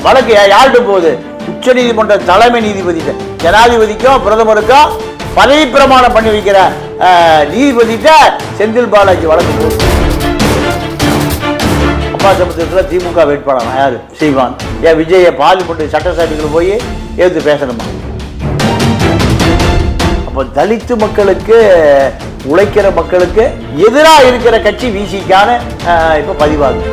வழக்கு யார்கிட்ட போகுது? உச்ச நீதிமன்ற தலைமை நீதிபதி, ஜனாதிபதிக்கும் பிரதமருக்கும் பதவி பிரமாணம் பண்ணி வைக்கிற நீதிபதிட்ட செந்தில் பாலாஜி வழக்கு போகுது. அப்பா சமுத்திரத்தில் திமுக வேட்பாளர் யாரு? சீமான். ஏன் விஜய பார்லிமெண்ட் சட்டசபைகள் போய் எதிர்த்து பேசணுமா? அப்போ தலித்து மக்களுக்கு, உழைக்கிற மக்களுக்கு எதிராக இருக்கிற கட்சி விசிக்கான இப்போ பதிவாகுது.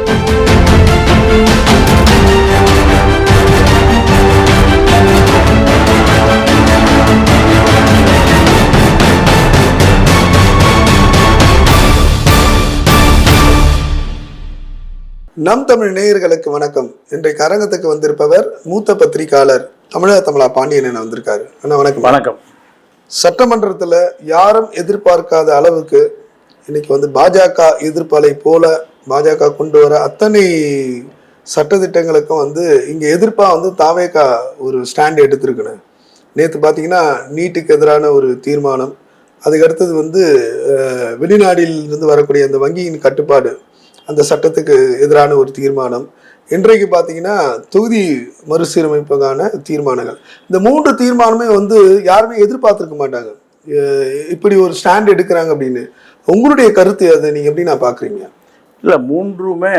நம் தமிழ் நேயர்களுக்கு வணக்கம். இன்றைக்கு அரங்கத்துக்கு வந்திருப்பவர் மூத்த பத்திரிகையாளர் தமிழா பாண்டியன் வந்திருக்காரு. அண்ணா வணக்கம். வணக்கம். சட்டமன்றத்தில் யாரும் எதிர்பார்க்காத அளவுக்கு இன்னைக்கு பாஜக எதிர்ப்பாலை போல பாஜக கொண்டு வர அத்தனை சட்டத்திட்டங்களுக்கும் இங்கே எதிர்ப்பாக தாவேகா ஒரு ஸ்டாண்ட் எடுத்திருக்கணும். நேற்று பார்த்தீங்கன்னா நீட்டுக்கு எதிரான ஒரு தீர்மானம், அதுக்கடுத்தது வெளிநாட்டில் இருந்து வரக்கூடிய அந்த வங்கியின் கட்டுப்பாடு, அந்த சட்டத்துக்கு எதிரான ஒரு தீர்மானம், இன்றைக்கு பார்த்தீங்கன்னா தொகுதி மறுசீரமைப்புக்கான தீர்மானங்கள். இந்த 3 தீர்மானமே யாருமே எதிர்பார்த்துருக்க மாட்டாங்க இப்படி ஒரு ஸ்டாண்ட் எடுக்கிறாங்க அப்படின்னு. உங்களுடைய கருத்து அது நீங்கள் எப்படி நான் பார்க்குறீங்க? இல்லை, 3மே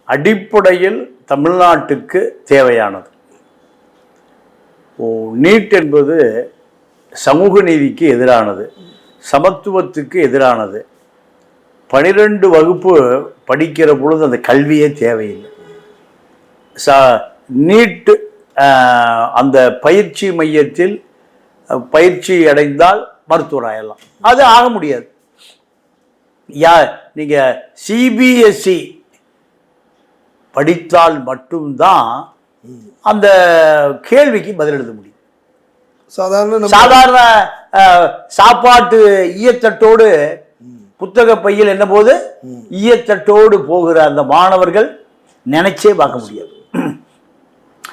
அடிப்படையில் தமிழ்நாட்டுக்கு தேவையானது. நீட் என்பது சமூக நீதிக்கு எதிரானது, சமத்துவத்துக்கு எதிரானது. 12 வகுப்பு படிக்கிற பொழுது அந்த கல்வியே தேவையில்லை. நீட்டு அந்த பயிற்சி மையத்தில் பயிற்சி அடைந்தால் மருத்துவர் ஆகலாம், அது ஆக முடியாது. நீங்கள் சிபிஎஸ்இ படித்தால் மட்டும்தான் அந்த கேள்விக்கு பதில் எழுத முடியும். சாதாரண சாப்பாட்டு ஈயத்தட்டோடு புத்தக பையில் என்ன போது ஈயத்தட்டோடு போகிற அந்த மாணவர்கள் நினைச்சே பார்க்க முடியாது.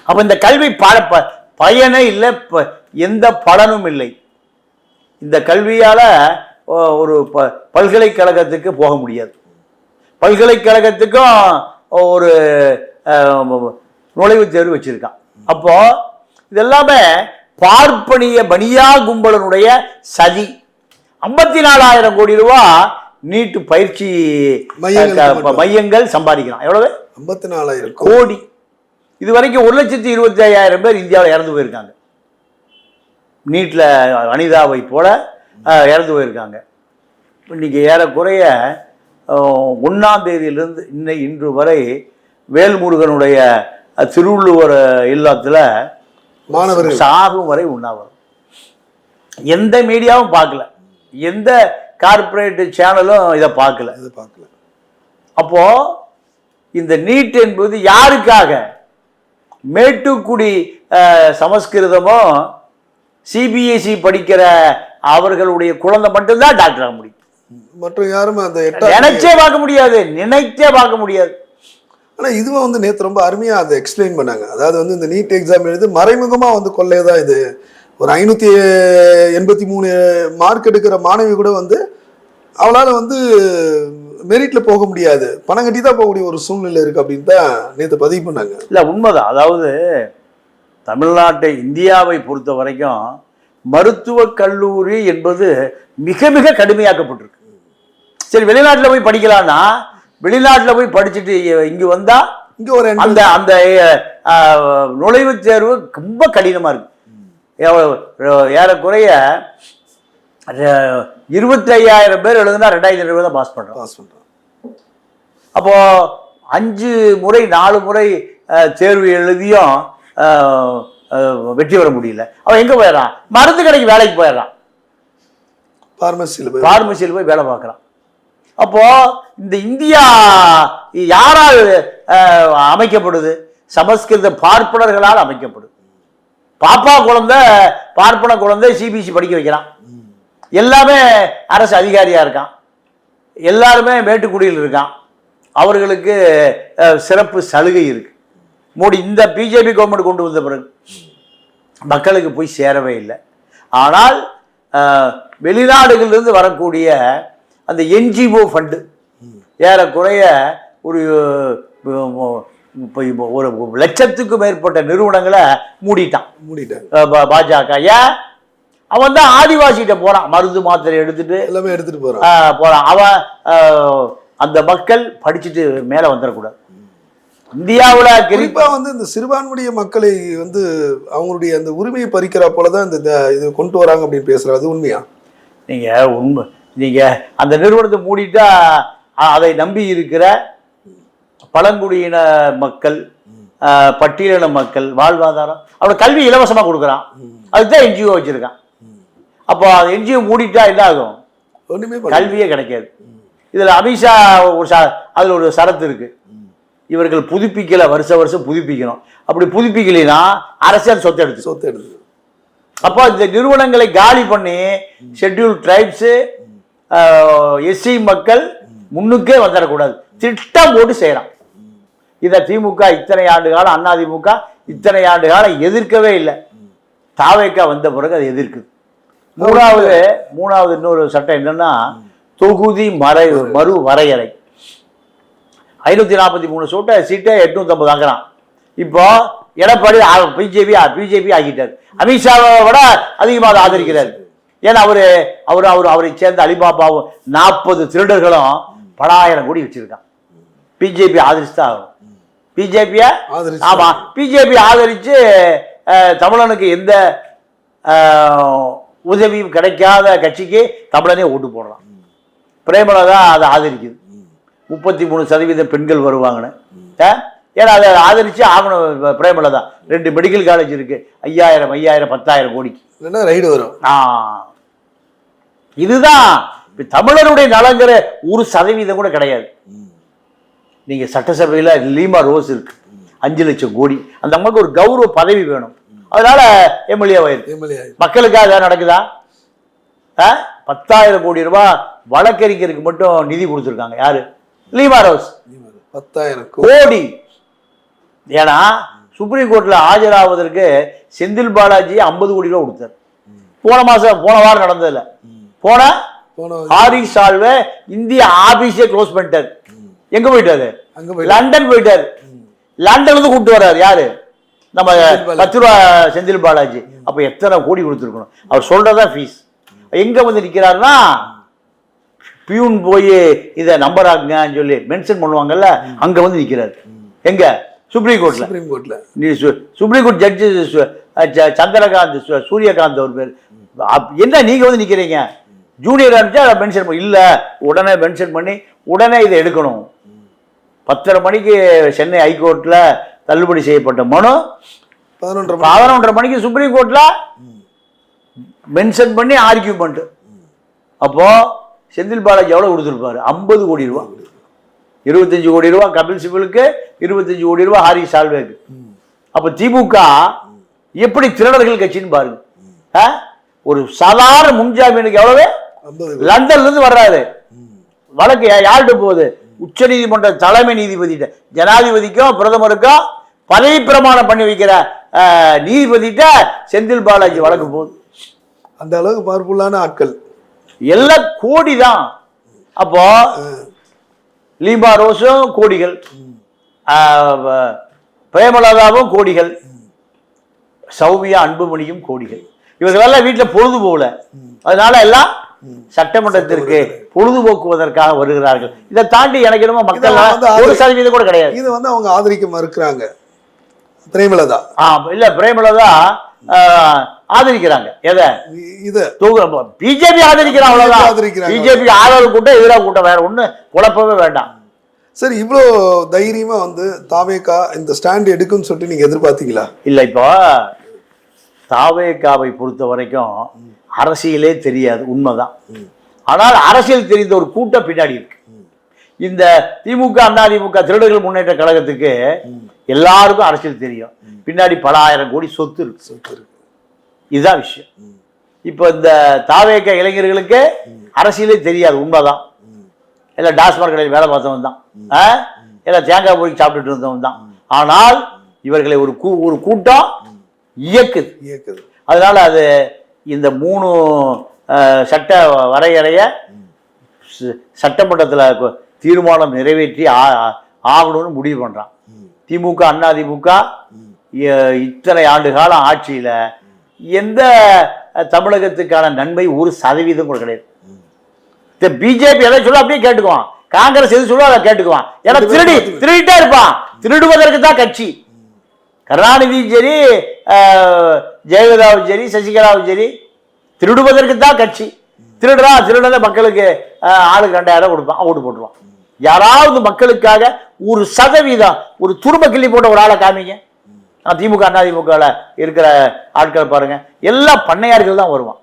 அப்ப இந்த கல்வி பயனே இல்லை, எந்த பலனும் இல்லை. இந்த கல்வியால ஒரு பல்கலைக்கழகத்துக்கு போக முடியாது. பல்கலைக்கழகத்துக்கும் ஒரு நுழைவுத் தேர்வு வச்சிருக்கான். அப்போ இதெல்லாமே பார்ப்பனிய பனியா கும்பலனுடைய சதி. 54,000 கோடி ரூபா நீட்டு பயிற்சி மையங்கள் சம்பாதிக்கலாம். எவ்வளவு? 54,000 கோடி. இது வரைக்கும் 1,25,000 பேர் இந்தியாவில் இறந்து போயிருக்காங்க. நீட்டில் அனிதாவை போல இறந்து போயிருக்காங்க. இன்னைக்கு ஏறக்குறைய 1ஆம் தேதியிலிருந்து இன்று வரை வேல்முருகனுடைய திருவள்ளுவர் இல்லத்தில் மாணவர்கள் சாகும் வரை உண்ணாவிரதம். எந்த மீடியாவும் பார்க்கல, எந்த கார்பரேட் சேனலும் இதை பார்க்கல. அப்போ இந்த நீட் என்பது யாருக்காக? மேட்டுக்குடி சமஸ்கிருதமோ சிபிஎஸ்இ படிக்கிற அவர்களுடைய குழந்தை மட்டும்தான் டாக்டர் ஆக முடியும். மற்றும் யாரும் அந்த நினைச்சே பார்க்க முடியாது, நினைச்சே பார்க்க முடியாது. ஆனால் இதுவும் நேற்று ரொம்ப அருமையாக அதை எக்ஸ்பிளைன் பண்ணாங்க. அதாவது இந்த நீட் எக்ஸாம் எழுது மறைமுகமாக கொள்ளையதான் இது. ஒரு 583 மார்க் எடுக்கிற மாணவி கூட அவளால் மெரிட்ல போக முடியாது, பணம் கட்டி தான் போகக்கூடிய ஒரு சூழ்நிலை இருக்கு அப்படின்னு தான் நேற்று பதிவு பண்ணாங்க. இல்லை, உண்மைதான். அதாவது தமிழ்நாட்டை, இந்தியாவை பொறுத்த வரைக்கும் மருத்துவக் கல்லூரி என்பது மிக மிக கடுமையாக்கப்பட்டிருக்கு. சரி, வெளிநாட்டில் போய் படிக்கலான்னா வெளிநாட்டில் போய் படிச்சுட்டு இங்கே வந்தால் இங்கே ஒரு அந்த அந்த நுழைவுத் தேர்வு ரொம்ப கடினமாக இருக்கு. ஏறக்குறைய 25,000 பேர் எழுதுனா 2,500 தான் பாஸ் பண்ணுறோம். அப்போ 5 முறை 4 முறை தேர்வு எழுதியும் வெற்றி பெற முடியல. அவன் எங்கே போயிடறான்? மருந்து கடைக்கு வேலைக்கு போயிடறான், பார்மசியில் போய் வேலை பார்க்குறான். அப்போ இந்த இந்தியா யாரால் அமைக்கப்படுது? சமஸ்கிருத பார்ப்பனர்களால் அமைக்கப்படுது. பாப்பா குழந்தை, பார்ப்பன குழந்தை சிபிஎஸ்இ படிக்க வைக்கிறான். எல்லாமே அரசு அதிகாரியா இருக்கான், எல்லாருமே மேட்டுக்குடியில் இருக்கான். அவர்களுக்கு சிறப்பு சலுகை இருக்கு. மோடி இந்த பிஜேபி கவர்மெண்ட் கொண்டு வந்த பிறகு மக்களுக்கு போய் சேரவே இல்லை. ஆனால் வெளிநாடுகளிலிருந்து வரக்கூடிய அந்த என்ஜிஓ ஃபண்டு ஏறக்குறைய ஒரு இப்போ ஒரு லட்சத்துக்கும் மேற்பட்ட நிறுவனங்களை மூடிட்டான். பாஜக. ஏன்? அவன் தான் ஆதிவாசிகிட்ட போறான், மருந்து மாத்திரை எடுத்துட்டு எல்லாமே எடுத்துட்டு போறான். அவன் அந்த மக்கள் படிச்சுட்டு மேல வந்துடக்கூடாது. இந்தியாவில் குறிப்பா வந்து இந்த சிறுபான்மைய மக்களை வந்து அவங்களுடைய அந்த உரிமையை பறிக்கிற போலதான் இந்த இது கொண்டு வராங்க அப்படின்னு பேசுறாங்க. அது உண்மையா? நீங்க அந்த நிறுவனத்தை மூடிட்டா அதை நம்பி இருக்கிற பழங்குடியின மக்கள், பட்டியலின மக்கள் வாழ்வாதாரம், அவனோட கல்வி இலவசமா கொடுக்குறான். அதுதான் என்ஜிஓ வச்சிருக்கான். அப்போ அது என்ஜிஓ மூடிட்டா என்ன ஆகும்? கல்வியே கிடைக்காது. இதுல அமித்ஷா அதுல ஒரு சரத்து இருக்கு, இவர்கள் புதுப்பிக்கல, வருஷம் புதுப்பிக்கணும். அப்படி புதுப்பிக்கலைன்னா அரசியல் சொத்து எடுத்து. அப்போ இந்த நிறுவனங்களை காலி பண்ணி ஷெட்யூல் ட்ரைப்ஸ், எஸ்சி மக்கள் முன்னுக்கே வந்துடக்கூடாது திட்டம் போட்டு செய்யறான். இதை திமுக இத்தனை ஆண்டு காலம், அதிமுக இத்தனை ஆண்டு காலம் எதிர்க்கவே இல்லை. தாவேக்கா வந்த பிறகு அதை எதிர்க்குது. மூணாவது இன்னொரு சட்டம் என்னன்னா, தொகுதி மறு வரையறை. 543 சீட்டை 850 ஆக்குறான். இப்போ எடப்பாடி பிஜேபி ஆக்கிட்டார். அமித்ஷாவை விட அதிகமாக ஆதரிக்கிறார். ஏன்னா அவரை சேர்ந்த அலிபாபாவும் 40 திருடர்களும் பல ஆயிரம் கோடி வச்சிருக்கான். பிஜேபி ஆதரிச்சுதான் ஆகும். பிஜேபி ஆதரிச்சு தமிழனுக்கு எந்த உதவியும் கிடைக்காத கட்சிக்கு தமிழனே ஓட்டு போடலாம். பிரேமலதா அதை ஆதரிக்குது. 33% பெண்கள் வருவாங்கன்னு. ஏன்னா அதை ஆதரிச்சு ஆகணும். பிரேமலதா 2 மெடிக்கல் காலேஜ் இருக்கு. 5000 10,000 கோடிக்கு ரைடு வரும். இதுதான் தமிழருடைய நலங்கிற 1% கூட கிடையாது. நீங்க சட்டசபையில லீமா ரோஸ் இருக்கு, 5 லட்சம் கோடி. அந்த அம்மாவுக்கு ஒரு கௌரவ பதவி வேணும், அதனால எம்எல்ஏ ஆயிருக்கு. மக்களுக்காக நடக்குதா? 10,000 கோடி ரூபாய் வழக்கறிஞருக்கு மட்டும் நிதி கொடுத்துருக்காங்க. யாரு? Lima rose. 10,000 கோடி. ஏன்னா சுப்ரீம் கோர்ட்ல ஆஜராவதற்கு செந்தில் பாலாஜி 50 கோடி ரூபாய் கொடுத்தார். போன வாரம் நடந்ததில்ல. போன ஹாரிஸ் சால்வே இந்திய ஆபீஸே க்ளோஸ் பண்ணிட்டார். எங்க போயிட்டாரு? லண்டன் போயிட்டாரு. லண்டன்ல இருந்து கூப்பிட்டு வர்றாரு. யாரு? நம்ம 10 ரூபா செந்தில் பாலாஜி. அப்ப எத்தனை கோடி கொடுத்துருக்கணும்? அவர் சொல்றதா ஃபீஸ். எங்க வந்து நிக்கிறாருன்னா, பியூன் போய் இதை நம்பர் ஆகுங்கன்னு சொல்லி மென்ஷன் பண்ணுவாங்கல்ல, அங்க வந்து நிக்கிறாரு. எங்க? சுப்ரீம் கோர்ட்ல. சுப்ரீம் கோர்ட் ஜட்ஜி சந்திரகாந்த், சூரியகாந்த் அவர் பேர். என்ன நீங்க வந்து நிக்கிறீங்க? ஜூனியர் அனுப்பிச்சா மென்ஷன் பண்ணி இல்ல, உடனே மென்ஷன் பண்ணி உடனே இதை எடுக்கணும். 10:30 மணிக்கு சென்னை ஹைகோர்ட்ல தள்ளுபடி செய்யப்பட்ட மனு 11:30 மணிக்கு சுப்ரீம் கோர்ட்ல மென்ஷன் பண்ணி ஆர்கியூமெண்ட். அப்போ செந்தில் பாலாஜி எவ்வளவு கொடுத்துருப்பாரு? 50 கோடி ரூபாய். 25 கோடி ரூபாய் கபில் சிபலுக்கு, 25 கோடி ரூபாய் ஹாரிஸ் சால்வேக்கு. அப்ப திமுக எப்படி திருடர்கள் கட்சின்னு பாருங்க. ஒரு சாதாரண முன்ஜாமீனுக்கு எவ்வளவு? லண்டன்ல இருந்து வர்றாரு. வழக்கு யார்கிட்ட போகுது? உச்ச நீதிமன்ற தலைமை நீதிபதிட்ட, ஜனாதிபதிக்கும் பிரதமருக்கும் பதவி பிரமாணம் பண்ணி வைக்கிற நீதிபதிட்ட செந்தில் பாலாஜி வழக்கு போகுது. அந்த அளவுக்கு பவர்ஃபுல்லான ஆட்கள் எல்லாம் கோடி தான். அப்போ லீமா ரோஸும் கோடிகள், பிரேமலதாவும் கோடிகள், சௌமியா அன்புமணியும் கோடிகள். இவர்களெல்லாம் வீட்டில் பொழுது போகல, அதனால எல்லாம் சட்டமன்றத்திற்கு பொழுதுபோக்குவதற்காக வருகிறார்கள். இதை தாண்டி எனக்கு என்னமோ மக்கள் 1% கூட கிடையாது. இது வந்து அவங்க ஆதரிக்க மறுக்கிறாங்க. பிரேமலதா இல்ல, பிரேமலதா ஆதரிக்கிறாங்க. எதை? பிஜேபி ஆதரிக்கிறாங்க. அவ்வளவுதான். பிஜேபி ஆதரவு கூட்டம், எதிராக கூட்டம், வேற ஒண்ணு குழப்பவே வேண்டாம். சரி, இவ்வளோ தைரியமா வந்து தாவேகா இந்த ஸ்டாண்ட் எடுக்குன்னு சொல்லிட்டு நீங்க எதிர்பார்த்தீங்களா? இல்ல, இப்போ தாவேகாவை பொறுத்த வரைக்கும் அரசியலே தெரியாது, உண்மைதான். ஆனால் அரசியல் தெரிந்த ஒரு கூட்டம் பின்னாடி இருக்கு. இந்த திமுக அதிமுக திருடர்கள் முன்னேற்ற கழகத்துக்கு எல்லாருக்கும் அரசியல் தெரியும். பின்னாடி பல ஆயிரம் கோடி சொத்து இருக்கு. இதுதான் விஷயம். இப்ப இந்த தாவேக இளைஞர்களுக்கு அரசியலே தெரியாது, உண்மைதான். எல்லாம் டாஸ்மாக் கடையில் வேலை பார்த்தவன் தான், எல்லாம் தேங்காய் போய் சாப்பிட்டுட்டு இருந்தவன் தான். ஆனால் இவர்களை ஒரு கூட்டம் இயக்குது. அதனால அது இந்த 3 சட்ட வரையறைய சட்டமன்றத்தில் தீர்மானம் நிறைவேற்றி ஆகணும்னு முடிவு பண்றான். திமுக அதிமுக இத்தனை ஆண்டு காலம் ஆட்சியில எந்த தமிழகத்துக்கான நன்மை 1% கூட கிடையாது. இந்த பிஜேபி எதை சொல்ல அப்படியே கேட்டுக்குவான், காங்கிரஸ் எது சொல்ல அதை கேட்டுக்குவான். ஏன்னா திருடிட்டே இருப்பான். திருடுவதற்கு தான் கட்சி. கருணாநிதியும் சரி, ஜெயலலிதாவும் சரி, சசிகலாவும் சரி, திருடுவதற்கு தான் கட்சி. திருடத மக்களுக்கு ஆளுக்கு 2000 கொடுப்பான், ஓட்டு போட்டுருவான். யாராவது மக்களுக்காக 1% ஒரு துரும்ப கிள்ளி போட்ட ஒரு ஆளை காமிங்க. திமுக அதிமுகவில் இருக்கிற ஆட்கள் பாருங்க, எல்லா பண்ணையார்கள் தான் வருவான்.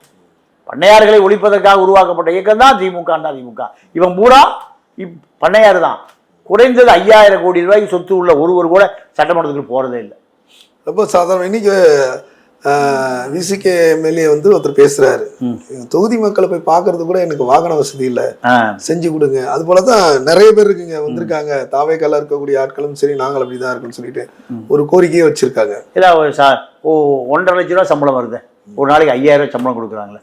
பண்ணையார்களை ஒழிப்பதற்காக உருவாக்கப்பட்ட இயக்கம் தான் திமுக அதிமுக. இவன் பூரா பண்ணையார் தான். குறைந்தது 5000 கோடி ரூபாய்க்கு சொத்து உள்ள ஒருவர் கூட சட்டமன்றத்துக்கு போறதே இல்லை. ரொம்ப சாதாரண. இன்னைக்கு விசிகே எம்எல்ஏ வந்து ஒருத்தர் பேசுறாரு, தொகுதி மக்களை போய் பாக்குறது கூட எனக்கு வாகன வசதி இல்லை, செஞ்சு கொடுங்க. அது போலதான் நிறைய பேர் இருக்குங்க வந்திருக்காங்க. தாவேக்கால இருக்கக்கூடிய ஆட்களும் சரி, நாங்கள் அப்படிதான் இருக்குன்னு சொல்லிட்டு ஒரு கோரிக்கையை வச்சிருக்காங்க. இல்ல 1.5 லட்சம் ரூபாய் சம்பளம் வருது, ஒரு நாளைக்கு 5000 ரூபாய் சம்பளம் கொடுக்குறாங்களே.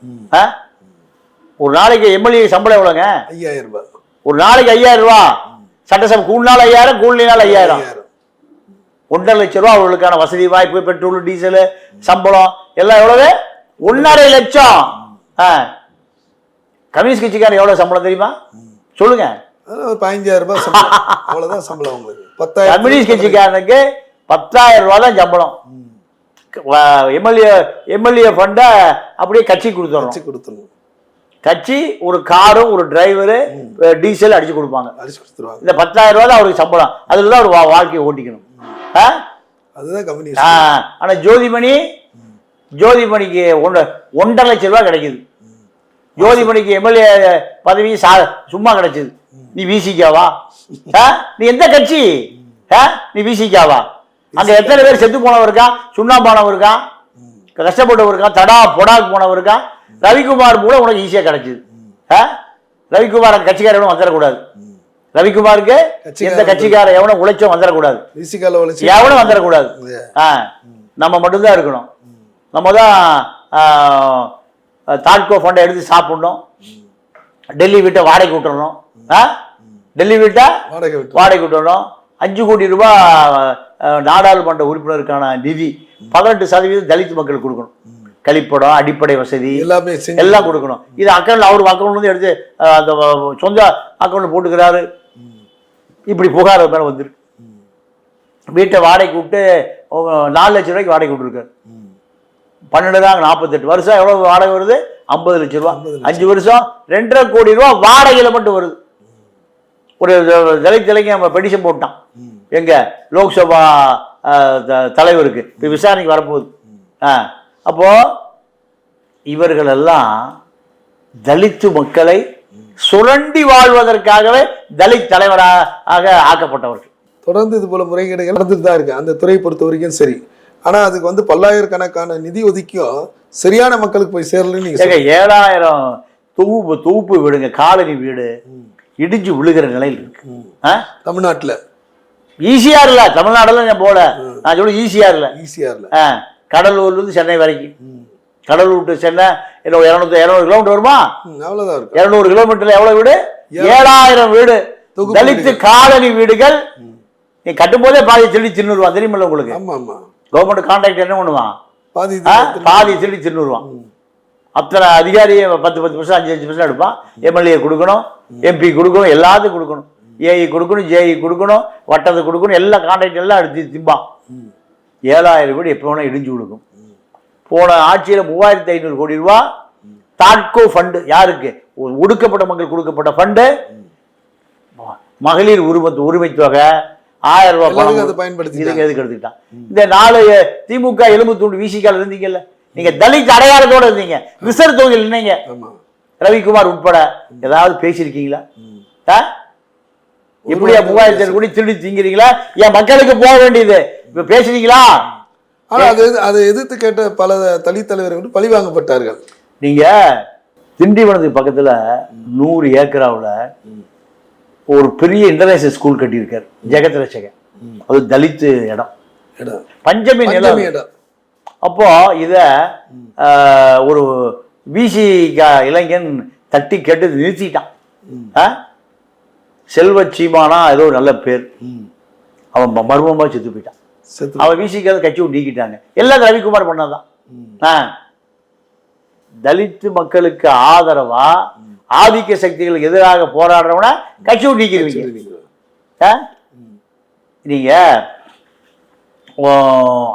ஒரு நாளைக்கு எம்எல்ஏ சம்பளம் எவ்வளோங்க? 5000 ரூபாய். ஒரு நாளைக்கு 5000 ரூபாய். சட்டசபை கூடுனால 5000, கூடுனால 5000. 1.5 லட்சம் ரூபாய் அவர்களுக்கான வசதி வாய்ப்பு, பெட்ரோல், டீசல், சம்பளம் எல்லாம் எவ்வளவு? 1.5 லட்சம். கம்யூனிஸ்ட் கட்சிக்காரன் எவ்வளவு சம்பளம் தெரியுமா? சொல்லுங்க. 15000 ரூபாய் சம்பளம். அவ்வளவுதான் சம்பளம் உங்களுக்கு. 10,000. கம்யூனிஸ்ட் கட்சிக்காரனுக்கு 10,000 ரூபாய் தான் சம்பளம். எம்எல்ஏ ஃபண்ட அப்படியே கட்சி கொடுத்துடணும். கட்சி ஒரு காரும் ஒரு டிரைவரு டீசல் அடிச்சு கொடுப்பாங்க. இந்த 10,000 ரூபாய் தான் அவருக்கு சம்பளம். அதுல தான் ஒரு வாழ்க்கையை ஓட்டிக்கணும். அதுதான் கம்யூனிஸ்ட். ஆனா ஜோதிமணிக்கு 1.5 லட்சம் ரூபாய் கிடைக்குது. ஜோதிமணிக்கு எம்எல்ஏ பதவி சும்மா கிடைச்சது. நீ விசிகாவா? நீ எந்த கட்சி? நீ விசிகாவா? அங்க எத்தனை பேர் செத்து போனவர் இருக்கான், சுண்ணாம்பானவர் இருக்கான், கஷ்டப்பட்டவர் இருக்கான், தடா பொடாக்கு போனவர் இருக்கான். ரவிக்குமார் கூட உனக்கு ஈஸியா கிடைச்சது. ரவிக்குமார் அந்த கட்சிக்காரன் வந்துடக்கூடாது. ரவிக்குமாருக்கு எந்த கட்சிக்கார எவனும் உழைச்சும் வந்துடக்கூடாது, எவனும் வந்துடக்கூடாது. நம்ம மட்டும்தான் இருக்கணும். நம்ம தான் தாட்கோ ஃபண்டை எடுத்து சாப்பிடணும். டெல்லி வீட்டை வாடகை விட்டுறணும். டெல்லி வீட்டை வாடகை விட்டுறணும். 5 கோடி ரூபாய் நாடாளுமன்ற உறுப்பினருக்கான நிதி 18% தலித் மக்களுக்கு கொடுக்கணும். கழிப்படம், அடிப்படை வசதி எல்லாம் கொடுக்கணும். இது அக்கௌண்ட்ல அவர் அக்கௌண்ட்ல இருந்து எடுத்து அந்த சொந்த அக்கௌண்ட்ல போட்டுக்கிறாரு. இப்படி புகார் மேல வந்துருக்கு. வீட்டை வாடகை விட்டு 4 லட்சம் ரூபாய்க்கு வாடகை விட்டுருக்காரு. 12 வருஷம் எவ்வளவு வாடகை வருது? 50 லட்சம் ரூபாய். 5 வருஷம் 2.5 கோடி ரூபாய் வாடகையில மட்டும் வருது. ஒரு தலித் நம்ம பெடிஷன் போட்டான் எங்க லோக்சபா தலைவருக்கு, விசாரணைக்கு வரப்போகுது. அப்போ இவர்கள் எல்லாம் தலித்து மக்களை சுரண்டி வாழ்வதற்காகவே தலித் தலைவராக ஆக்கப்பட்டவர்கள். தொடர்ந்து இது போல முறைகேடுகள் நடந்துட்டு தான் இருக்கு அந்த துறையை பொறுத்த வரைக்கும். சரி, ஆனா அதுக்கு வந்து பல்லாயிரக்கணக்கான நிதி ஒதுக்கியும் சரியான மக்களுக்கு போய் சேரலன்னு 7000 தொகுப்பு வீடுங்க, காலனி வீடு இடிஞ்சு விழுகிற நிலையில் இருக்கு தமிழ்நாட்டுல. ஈஸியா இல்ல, தமிழ்நாடுல போல நான் சொல்ல ஈஸியா இல்ல. கடலூர்ல இருந்து சென்னை வரைக்கும், கடலூர் டு சென்னை 200 கிலோமீட்டர் வருமா? அவ்வளவுதான் இருக்கு. 200 கிலோமீட்டர்ல எவ்வளவு வீடு? 7000 வீடு தலித்து காலனி வீடுகள். நீ கட்டும் போதே பாதி திருடி தின்னுருவான், தெரியுமில்ல உங்களுக்கு? கவர்மெண்ட் கான்ட்ராக்ட் என்ன பண்ணுவான்? பாதி திருடி தின்னுருவான். அத்தனை அதிகாரியை 10% 5% எடுப்பான். எம்எல்ஏ கொடுக்கணும், எம்பி கொடுக்கணும், எல்லாத்துக்கும் கொடுக்கணும், ஏஇ கொடுக்கணும், ஜேஇ கொடுக்கணும், வட்டத்தை கொடுக்கணும், எல்லா கான்ட்ராக்ட் எல்லாம் எடுத்து திம்பான். 7000 வீடு எப்போ வேணா இடிஞ்சு கொடுக்கும். போன ஆட்சியில் 3500 கோடி ரூபாய் தாட்கோ ஃபண்டு. யாருக்கு? ஒடுக்கப்பட்ட மக்கள் கொடுக்கப்பட்ட ஃபண்டு. மகளிர் உரிமை தொகை 1000 ரூபாய் பயன்படுத்தி எதுக்கு எடுத்துக்கிட்டான்? இந்த 4 திமுக எலும்பு தூண்டு விசிகால இருந்தீங்கல்ல, நீங்க தலித் அடையாளத்தோட இருந்தீங்க, ரிசர்வ் தொகுதியில் இருந்தீங்க. ரவிக்குமார் உட்பட ஏதாவது பேசியிருக்கீங்களா? இப்படியா 3000 கோடி திருடி திங்கிறீங்களா? என் மக்களுக்கு போக வேண்டியது இப்ப பேசுறீங்களா? ஆனா அதை எதிர்த்து கேட்ட பல தலித் தலைவர்கள் பழி வாங்கப்பட்டார்கள். நீங்க திண்டிவனத்துக்கு பக்கத்துல 100 ஏக்கராவில் ஒரு பெரிய இன்டர்நேஷனல் ஸ்கூல் கட்டியிருக்காரு ஜெகத் ரட்சகன். அது தலித்து இடம், பஞ்சமி நிலம். அப்போ இத ஒரு பிசி இளைஞன் தட்டி கேட்டு நிறுத்திட்டான். செல்வ சீமானா ஏதோ நல்ல பேர். அவன் மர்மமாக செத்து போயிட்டான். அவன் விசிக்காத கட்சி நீக்கிட்டாங்க. எல்லாம் ரவிக்குமார் பண்ணாதான். தலித்து மக்களுக்கு ஆதரவா ஆதிக்க சக்திகளுக்கு எதிராக போராடுறவன கட்சி நீக்கிடுவீங்க. நீங்க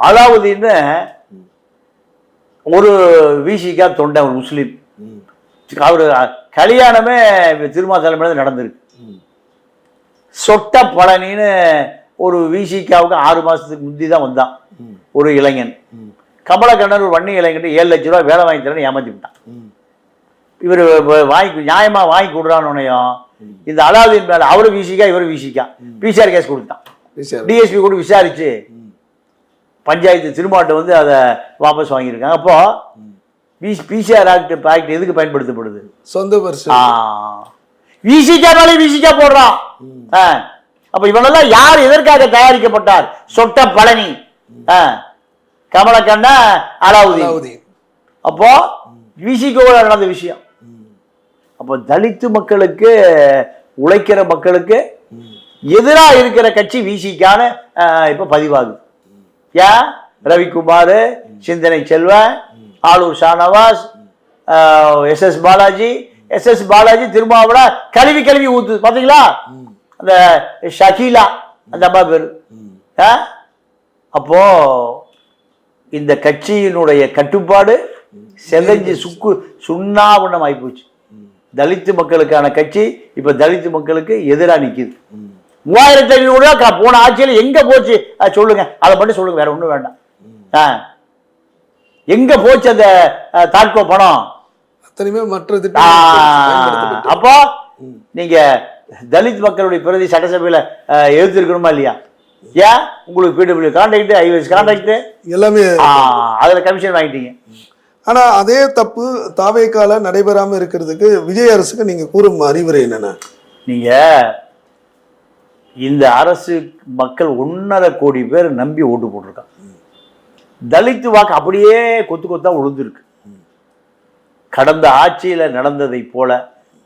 அலாவுதீன்னு ஒரு விசிகா தொண்டை, ஒரு முஸ்லீம், அவரு கல்யாணமே திருமா தலைமையில நடந்திருக்கு. சொட்ட பழனின்னு ஒரு விசிகாவுக்கு 6 மாசத்துக்கு முந்தி தான் வந்தான் ஒரு இளைஞன். கமலக்கண்ணன் ஒரு வன்னி இளைஞன் 7 லட்ச ரூபா வேலை வாங்கி தரேன்னு ஏமாத்தி விட்டான். இவர் நியாயமா வாங்கி கொடுறான்னு இந்த அலாவுதீன் மேல அவரு விசிகா இவரு விசிகா பிசிஆர் கேஸ் கொடுத்தான். டிஎஸ்பி கூட விசாரிச்சு பஞ்சாயத்து திருமாட்டை வந்து அதை வாபஸ் வாங்கியிருக்காங்க. அப்போ பிசிஆர் ஆக்ட் எதுக்கு பயன்படுத்தப்படுது? சொந்த விசிகா மேலே விசிகா போடுறான். அப்ப இவனெல்லாம் யார் எதற்காக தயாரிக்கப்பட்டார்? சொட்ட பழனி, கமலக்கண்ண, அலாவுதீன். அப்போ விசிகோட நடந்த விஷயம். அப்போ தலித்து மக்களுக்கு, உழைக்கிற மக்களுக்கு எதிராக இருக்கிற கட்சி விசிகான இப்ப பதிவாகுது. ஏன்? ரவிக்குமார், சிந்தனை செல்வன், ஆளூர் ஷானவாஸ், எஸ் பாலாஜி திருமாவள கழுவி ஊத்து பாத்தீங்களா? அந்த ஷகீலா, அந்த அம்மா பேரு. அப்போ இந்த கட்சியினுடைய கட்டுப்பாடு செதஞ்சு சுண்ணாவண்ணம் ஆயிப்போச்சு. தலித்து மக்களுக்கான கட்சி இப்ப தலித்து மக்களுக்கு எதிராக நிக்குது. 3500 ரூபா போன ஆட்சியில் எங்க போச்சு சொல்லுங்க, அதை மட்டும் சொல்லுங்க, வேற ஒண்ணும் வேண்டாம். எங்க போச்சு அந்த தாட்கோ பணம்? அப்போ நீங்க தலித் மக்களுடைய பிரதி சட்டசபையில எழுதிருக்கணுமா இல்லையா? ஏன் உங்களுக்கு பிடபிள்யூ கான்ட்ராக்ட், ஐஎஸ் கான்ட்ராக்ட் எல்லாமே அதுல கமிஷன் வாங்கிட்டீங்க. ஆனா அதே தப்பு தாவேக்கால நடைபெறாம இருக்கிறதுக்கு விஜய் அரசுக்கு நீங்க கூறும் அறிவுரை என்னன்னா, நீங்க இந்த அரசு மக்கள் 1.5 கோடி பேர் நம்பி ஓட்டு போட்டிருக்காங்க. தலித்து வாக்கு அப்படியே கொத்து கொத்தா உழுந்துருக்கு. கடந்த ஆட்சியில நடந்ததை போல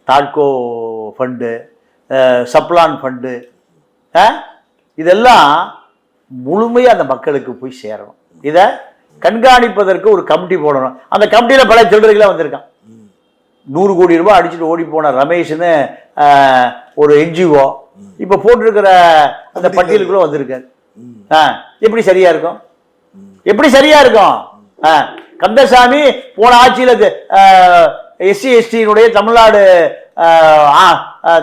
தாட்கோ ஃபண்டு, சப்ளான் ஃபண்டு, இதெல்லாம் முழுமையாக அந்த மக்களுக்கு போய் சேரணும். இதை கண்காணிப்பதற்கு ஒரு கமிட்டி போடணும். அந்த கமிட்டியில் பல திருடர்களாக வந்திருக்கான். 100 கோடி ரூபாய் அடிச்சுட்டு ஓடி போன ரமேஷ்னு ஒரு என்ஜிஓ இப்போ போட்டிருக்கிற அந்த பட்டியலுக்குள்ள வந்திருக்காரு. எப்படி சரியா இருக்கும்? எப்படி சரியா இருக்கும்? கந்தசாமி போன ஆட்சியில் எஸ்சி எஸ்டியினுடைய தமிழ்நாடு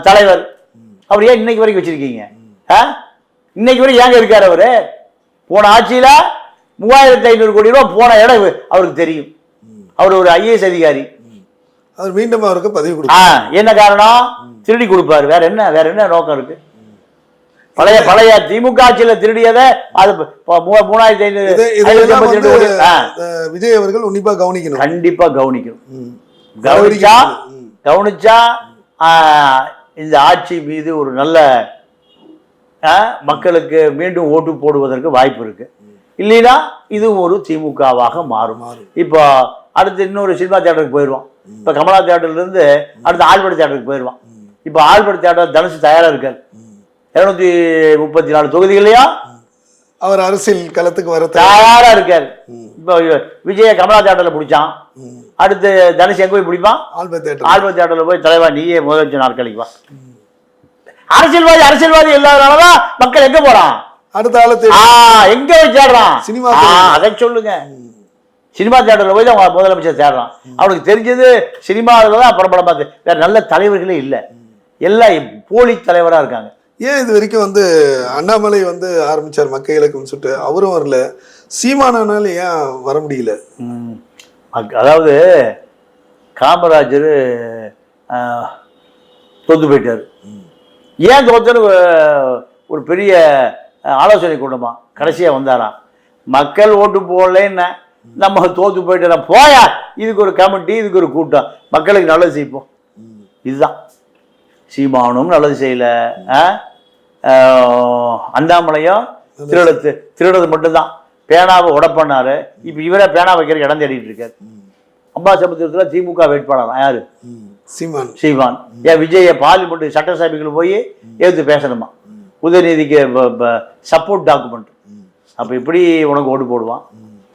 தலைவர், அவர் ஏன் இன்னைக்கு வரைக்கும் வச்சிருக்கீங்க? இன்னைக்கு வரைக்கும் ஏங்க இருக்காரு அவரு? போன ஆட்சியில 3500 கோடி ரூபாய் போன இடம் அவருக்கு தெரியும். அவர் ஒரு ஐஏஎஸ் அதிகாரி. அவர் மீண்டும் அவருக்கு பதவி கொடுக்க என்ன காரணம்? திருடி கொடுப்பாரு. வேற என்ன நோக்கம் இருக்கு? பழைய திமுக ஆட்சியில திருடியதை அது 3500 விஜய் அவர்கள் உன்னிப்பா கவனிக்கணும். கண்டிப்பா கவனிக்கணும். கவனிச்சா இந்த ஆட்சி மீது ஒரு நல்ல மக்களுக்கு மீண்டும் ஓட்டு போடுவதற்கு வாய்ப்பு இருக்கு. இல்லைன்னா இது ஒரு திமுகவாக மாறும். இப்போ அடுத்து இன்னொரு சினிமா தியேட்டருக்கு போயிடுவான். இப்ப கமலா தியேட்டர்ல இருந்து அடுத்து ஆழ்வாடி தியேட்டருக்கு போயிடுவான். இப்ப ஆழ்வாடி தியேட்டர் தனுசு தயாரா இருக்காரு. 234 தொகுதிகளையா அவர் அரசியல் களத்துக்கு வர தயாரா இருக்காரு. இப்ப விஜய கமலா தியேட்டர்ல பிடிச்சான். அடுத்து தனுஷ் எங்க போய் பிடிப்பான்? ஆல்பர்ட் தியேட்டர்ல போய் தலைவா நீயே முதலமைச்சர் நாற்காலிக்கு வா. அரசியல்வாதி இல்லாதனாலதான் மக்கள் எங்க போறான்? அடுத்த ஆளு எங்க போய் தேடுறான்? சினிமா. அதை சொல்லுங்க. சினிமா தியேட்டர்ல போய் தான் முதலமைச்சர் தேடுறான். அவனுக்கு தெரிஞ்சது சினிமாவில் தான் பிரபலம் பார்த்து, வேற நல்ல தலைவர்களே இல்லை. எல்லாம் போலி தலைவரா இருக்காங்க. ஏன் இது வரைக்கும் அண்ணாமலை ஆரம்பிச்சார் மக்கள் இலக்குன்னு சொல்லிட்டு, அவரும் வரல. சீமானால ஏன் வர முடியல? அதாவது காமராஜர் தோத்து போயிட்டாரு. ஏன் தோத்துன்னு ஒரு பெரிய ஆலோசனை கொண்டுமா கடைசியா வந்தாராம். மக்கள் ஓட்டு போடலன்னு நம்ம தோத்து போயிட்டு போயா, இதுக்கு ஒரு கமிட்டி, இதுக்கு ஒரு கூட்டம், மக்களுக்கு நல்லது செய்ப்போம். இதுதான். சீமானும் நல்லது செய்யல, அண்ணாமலையும் திருடுறது மட்டும்தான். பேனாவை உடப்பண்ணாரு. இப்ப இவரை பேனா வைக்கிற இடம் தேடிட்டு இருக்காரு. அம்பாசமுத்திரத்துல திமுக வேட்பாளர் யாரு? சீமான். ஏன் விஜய பார்லிமெண்ட் சட்டசபைக்குள்ள போய் எடுத்து பேசணுமா? உதயநிதிக்கு சப்போர்ட் டாக்குமெண்ட். அப்போ இப்படி உனக்கு ஓட்டு போடுவான்.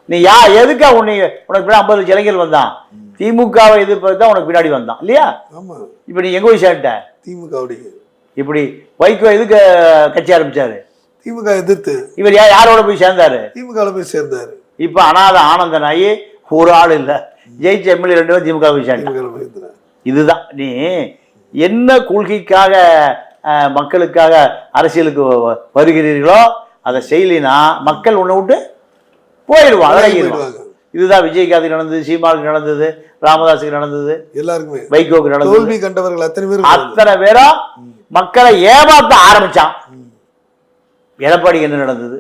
நீ எதுக்கா உனக்கு பின்னாடி 50 லட்சம் இளைஞர்கள் வந்தான்? திமுகவை எதிர்ப்பது தான் உனக்கு பின்னாடி வந்தான் இல்லையா? இப்போ நீ எங்கே போய் சேர்ட்ட? திமுக. இப்படி வைகோ எதுக்கு கட்சி ஆரம்பிச்சாரு? திமுக எதிர்த்து. இவர் யாரோட போய் சேர்ந்தாரு? திமுக போய் சேர்ந்தாரு. இப்போ அனாத ஆனந்தன் ஆகி ஒரு ஆள் இல்லை, ஜெயிச்ச எம்எல்ஏ 2 பேரும் திமுக போய் சேர்ந்தாங்க. இதுதான் நீ என்ன கொள்கைக்காக மக்களுக்காக அரசியலுக்கு வருகிறீர்களோ அதை செய்யலினா மக்கள் உன்னை விட்டு போயிடுவாங்க. இதுதான் விஜயகாந்தி நடந்தது, சீமாவுக்கு நடந்தது, ராமதாஸுக்கு நடந்தது, எல்லாருக்குமே, வைகோக்கு நடந்தது. தோல்வி கண்டவர்கள் அத்தனை பேரும் மக்களை ஏமாத்த ஆரம்பிச்சான். எடப்பாடிக்கு என்ன நடந்தது?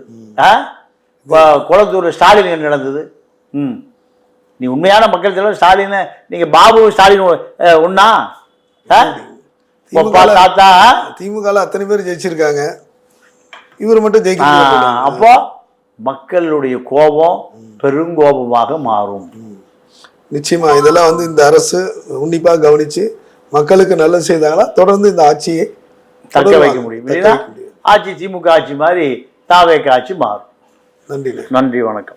குளத்தூர் ஸ்டாலின் என்ன நடந்தது? நீ உண்மையான மக்கள் தலைவர் ஸ்டாலின். நீங்க பாபு ஸ்டாலின் ஒன்னா தாத்தா திமுக அத்தனை பேர் ஜெயிச்சிருக்காங்க, இவர் மட்டும் ஜெயிக்க. அப்போ மக்களுடைய கோபம் பெருங்கோபமாக மாறும். நிச்சயமா இதெல்லாம் வந்து இந்த அரசு உன்னிப்பாக கவனிச்சு மக்களுக்கு நல்லது செய்தாங்களா தொடர்ந்து இந்த ஆட்சியை தக்க வைக்க முடியும். ஆட்சி திமுக ஆட்சி மாதிரி தாவேக ஆட்சி மாறும். நன்றி, வணக்கம்.